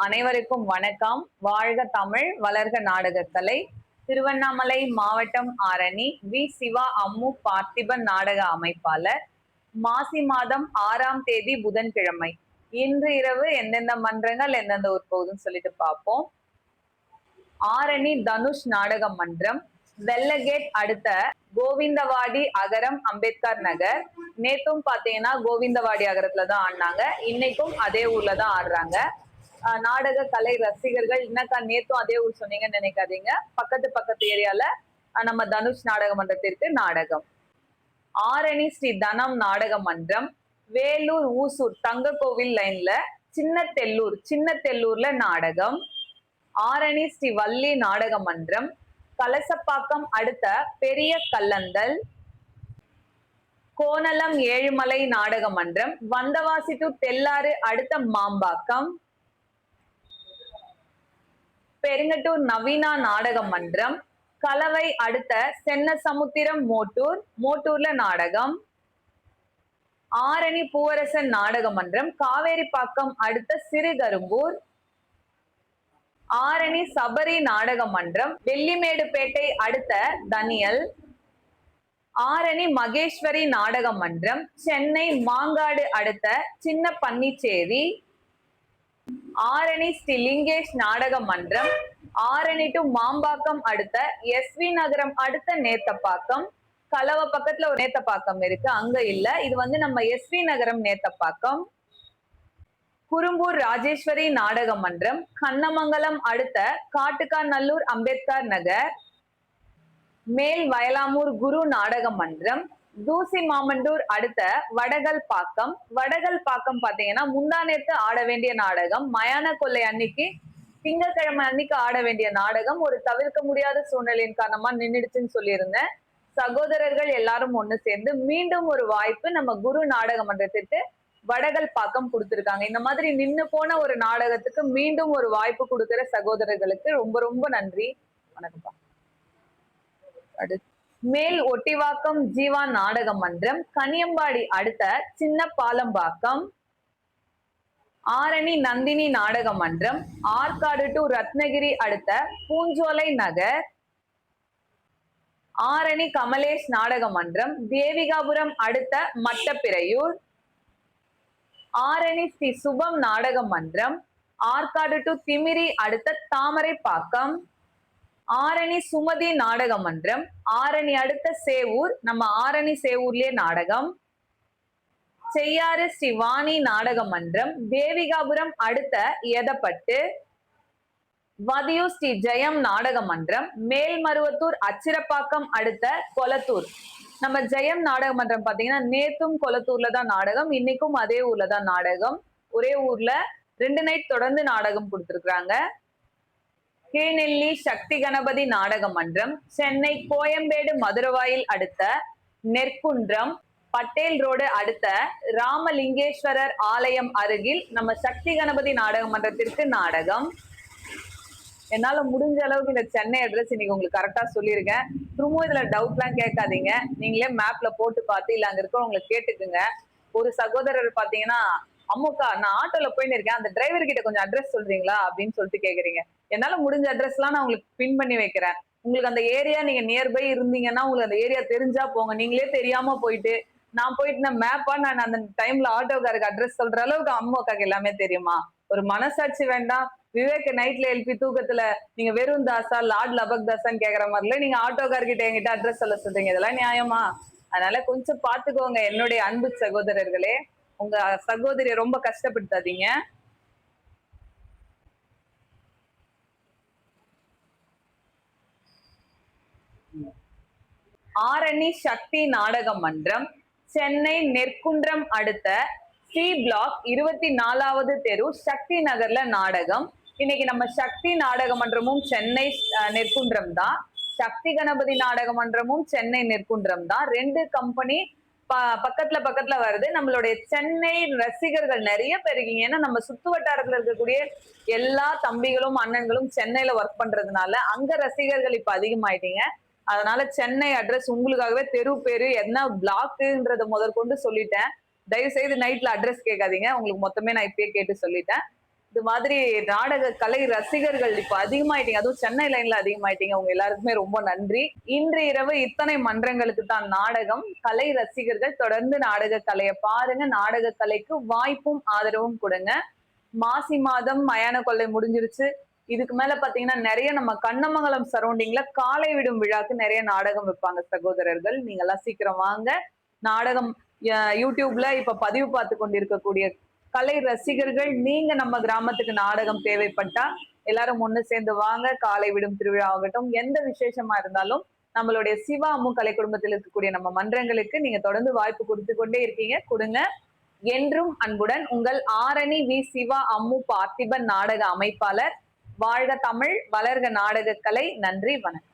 அனைவருக்கும் வணக்கம். வாழ்க தமிழ், வளர்க நாடகக்கலை. திருவண்ணாமலை மாவட்டம் ஆரணி வி. சிவா அம்மு பார்த்திபன் நாடக அமைப்பாளர். மாசி மாதம் 6ஆம் தேதி புதன்கிழமை. இன்று இரவு எந்தெந்த மன்றங்கள் எந்தெந்த ஊர் போகுதுன்னு சொல்லிட்டு பார்ப்போம். ஆரணி தனுஷ் நாடக மன்றம், வெள்ளகேட் அடுத்த கோவிந்தவாடி அகரம் அம்பேத்கர் நகர். நேத்தும் பாத்தீங்கன்னா கோவிந்தவாடி அகரத்துல தான் ஆடினாங்க, இன்னைக்கும் அதே ஊர்ல தான் ஆடுறாங்க. நாடக கலை ரசிகர்கள் என்னக்கா நேத்தும் அதே ஊர் சொன்னீங்கன்னு நினைக்காதீங்க, பக்கத்து பக்கத்து ஏரியால நம்ம தனுஷ் நாடக மன்றத்திற்கு நாடகம். ஆரணி ஸ்ரீ தனம் நாடக மன்றம், வேலூர் ஊசூர் தங்க கோவில் லைன்ல சின்ன தெல்லூர்ல நாடகம். ஆரணி ஸ்ரீ வள்ளி நாடக மன்றம், கலசப்பாக்கம் அடுத்த பெரிய கல்லந்தல். கோணலம் ஏழுமலை நாடக மன்றம், வந்தவாசி டு தெல்லாறு அடுத்த மாம்பாக்கம். பெருங்கட்டூர் நவீனா நாடக மன்றம், கலவை அடுத்த சென்னசமுத்திரம் மோட்டூர்ல நாடகம். ஆரணி பூவரசன் நாடக மன்றம், காவேரிப்பாக்கம் அடுத்த சிறுகரும்பூர். ஆரணி சபரி நாடக மன்றம், வெள்ளிமேடுபேட்டை அடுத்த தனியல். ஆரணி மகேஸ்வரி நாடக மன்றம், சென்னை மாங்காடு அடுத்த சின்ன பன்னிச்சேரி. ஆரணி ஸ்ரீ லிங்கேஷ் நாடக மன்றம், ஆரணி டு மாம்பாக்கம் அடுத்த எஸ்.வி. நகரம் அடுத்த நேத்தப்பாக்கம். கலவ பக்கத்துல ஒரு நேத்தப்பாக்கம் இருக்கு, அங்க இல்ல, இது வந்து நம்ம எஸ்.வி. நகரம் நேத்தப்பாக்கம். குறும்பூர் ராஜேஸ்வரி நாடக மன்றம், கண்ணமங்கலம் அடுத்த காட்டுக்காநல்லூர் அம்பேத்கர் நகர். மேல் வயலாமூர் குரு நாடக மன்றம், தூசி மாமண்டூர் அடுத்த வடகல் பாக்கம் பாத்தீங்கன்னா முந்தா நேத்து ஆட வேண்டிய நாடகம், மயான கொள்ளை அன்னைக்கு திங்கட்கிழமை அன்னைக்கு ஆட வேண்டிய நாடகம் ஒரு தவிர்க்க முடியாத சூழ்நிலையின் காரணமா நின்றுடுச்சுன்னு சொல்லியிருந்தேன். சகோதரர்கள் எல்லாரும் ஒண்ணு சேர்ந்து மீண்டும் ஒரு வாய்ப்பு நம்ம குரு நாடக மன்றத்திற்கு வடகல் பாக்கம் கொடுத்திருக்காங்க. இந்த மாதிரி நின்னு போன ஒரு நாடகத்துக்கு மீண்டும் ஒரு வாய்ப்பு கொடுக்கிற சகோதரர்களுக்கு ரொம்ப ரொம்ப நன்றி. வணக்கம். மேல் ஒட்டிவாக்கம் ஜீவா நாடக மன்றம், கனியம்பாடி அடுத்த சின்ன பாலம்பாக்கம். ஆரணி நந்தினி நாடக மன்றம், ஆற்காடு டு ரத்னகிரி அடுத்த பூஞ்சோலை நகர். ஆரணி கமலேஷ் நாடக மன்றம், தேவிகாபுரம் அடுத்த மட்டப்பிரையூர். ஆரணி ஸ்ரீ சுபம் நாடக மன்றம், ஆற்காடு டு திமிரி அடுத்த தாமரைப்பாக்கம். ஆரணி சுமதி நாடக மன்றம், ஆரணி அடுத்த சேவூர், நம்ம ஆரணி சேவூர்லயே நாடகம். செய்யாறு ஸ்ரீ வாணி நாடக மன்றம், தேவிகாபுரம் அடுத்த எதப்பட்டு. வதியூ ஸ்ரீ ஜெயம் நாடக மன்றம், மேல்மருவத்தூர் அச்சிரப்பாக்கம் அடுத்த கொளத்தூர். நம்ம ஜெயம் நாடக மன்றம் பாத்தீங்கன்னா நேத்தும் கொளத்தூர்ல தான் நாடகம், இன்னைக்கும் அதே ஊர்ல தான் நாடகம். ஒரே ஊர்ல 2 நைட் தொடர்ந்து நாடகம் கொடுத்திருக்காங்க. கீழ்நெல்லி சக்தி கணபதி நாடக மன்றம், சென்னை கோயம்பேடு மதுரவாயில் அடுத்த நெற்குன்றம், பட்டேல் ரோடு அடுத்த ராமலிங்கேஸ்வரர் ஆலயம் அருகில் நம்ம சக்தி கணபதி நாடக மன்றத்திற்கு நாடகம். என்னால முடிஞ்ச அளவுக்கு இந்த சென்னை அட்ரஸ் இன்னைக்கு உங்களுக்கு கரெக்டா சொல்லியிருக்கேன். திரும்பவும் இதுல டவுட்லாம் கேட்காதீங்க, நீங்களே மேப்ல போட்டு பார்த்து இல்ல அங்க இருக்கிறவங்களை கேட்டுக்குங்க. ஒரு சகோதரர் பாத்தீங்கன்னா, அம்முக்கா நான் ஆட்டோல போயின்னு இருக்கேன், அந்த டிரைவர் கிட்ட கொஞ்சம் அட்ரஸ் சொல்றீங்களா அப்படின்னு சொல்லிட்டு கேக்குறீங்க. என்னால முடிஞ்ச அட்ரஸ் எல்லாம் நான் உங்களுக்கு பின் பண்ணி வைக்கிறேன். உங்களுக்கு அந்த ஏரியா நீங்க நியர்பை இருந்தீங்கன்னா உங்களுக்கு அந்த ஏரியா தெரிஞ்சா போங்க. நீங்களே தெரியாம போயிட்டு நான் போயிட்டு மேப்பா நான் அந்த டைம்ல ஆட்டோக்காருக்கு அட்ரஸ் சொல்ற அளவுக்கு அம்மாக்காக்கு எல்லாமே தெரியுமா? ஒரு மனசாட்சி வேண்டாம். விவேக் நைட்ல எழுப்பி தூக்கத்துல நீங்க வெறும் தாசா லார்ட் லபக் தாசான்னு கேக்குற மாதிரில நீங்க ஆட்டோக்கார்கிட்ட என்கிட்ட அட்ரஸ் சொல்ல சொல்றீங்க, இதெல்லாம் நியாயமா? அதனால கொஞ்சம் பாத்துக்கோங்க என்னுடைய அன்பு சகோதரர்களே, உங்க சகோதரியை ரொம்ப கஷ்டப்படுத்தாதீங்க. ஆரணி சக்தி நாடக மன்றம், சென்னை நெற்குன்றம் அடுத்த சி பிளாக் 24வது தெரு சக்தி நகர்ல நாடகம். இன்னைக்கு நம்ம சக்தி நாடக மன்றமும் சென்னை நெற்குன்றம் தான், சக்தி கணபதி நாடக மன்றமும் சென்னை நெற்குன்றம் தான். 2 கம்பெனி பக்கத்துல வருது. நம்மளுடைய சென்னை ரசிகர்கள் நிறைய பேர் இருக்கீங்க, ஏன்னா நம்ம சுத்து வட்டாரத்துல இருக்கக்கூடிய எல்லா தம்பிகளும் அண்ணன்களும் சென்னையில ஒர்க் பண்றதுனால அங்க ரசிகர்கள் இப்ப அதிகமாயிட்டீங்க. அதனால சென்னை அட்ரஸ் உங்களுக்காகவே தெரு பேரு என்ன பிளாக்ன்றத முதற்கொண்டு சொல்லிட்டேன். தயவு செய்து நைட்ல அட்ரஸ் கேட்காதீங்க, உங்களுக்கு மொத்தமே நான் இப்பயே கேட்டு சொல்லிட்டேன். இது மாதிரி நாடக கலை ரசிகர்கள் இப்ப அதிகமாயிட்டீங்க, அதுவும் சென்னை லைன்ல அதிகமாயிட்டீங்க. உங்க எல்லாருக்குமே ரொம்ப நன்றி. இன்று இரவு இத்தனை மன்றங்களுக்கு தான் நாடகம். கலை ரசிகர்கள் தொடர்ந்து நாடக கலையை பாருங்க. நாடக கலைக்கு வாய்ப்பும் ஆதரவும் கொடுங்க. மாசி மாதம் மயான கொள்ளை முடிஞ்சிருச்சு. இதுக்கு மேல பாத்தீங்கன்னா நிறைய நம்ம கண்ணமங்கலம் சரௌண்டிங்ல காலை விடும் விழாக்கு நிறைய நாடகம் வைப்பாங்க சகோதரர்கள். நீங்க எல்லாம் சீக்கிரம் வாங்க. நாடகம் யூடியூப்ல இப்ப பதிவு பார்த்து கொண்டிருக்கக்கூடிய கலை ரசிகர்கள், நீங்க நம்ம கிராமத்துக்கு நாடகம் தேவைப்பட்டா எல்லாரும் ஒண்ணு சேர்ந்து வாங்க. காலை விடும் திருவிழா ஆகட்டும், எந்த விசேஷமா இருந்தாலும் நம்மளுடைய சிவா அம்மு கலை குடும்பத்தில் இருக்கக்கூடிய நம்ம மன்றங்களுக்கு நீங்க தொடர்ந்து வாய்ப்பு கொடுத்து கொண்டே இருக்கீங்க, கொடுங்க. என்றும் அன்புடன் உங்கள் ஆரணி வி சிவா அம்மு பார்த்திபன் நாடக அமைப்பாளர். வாழ்க தமிழ், வளர்க நாடக கலை. நன்றி, வணக்கம்.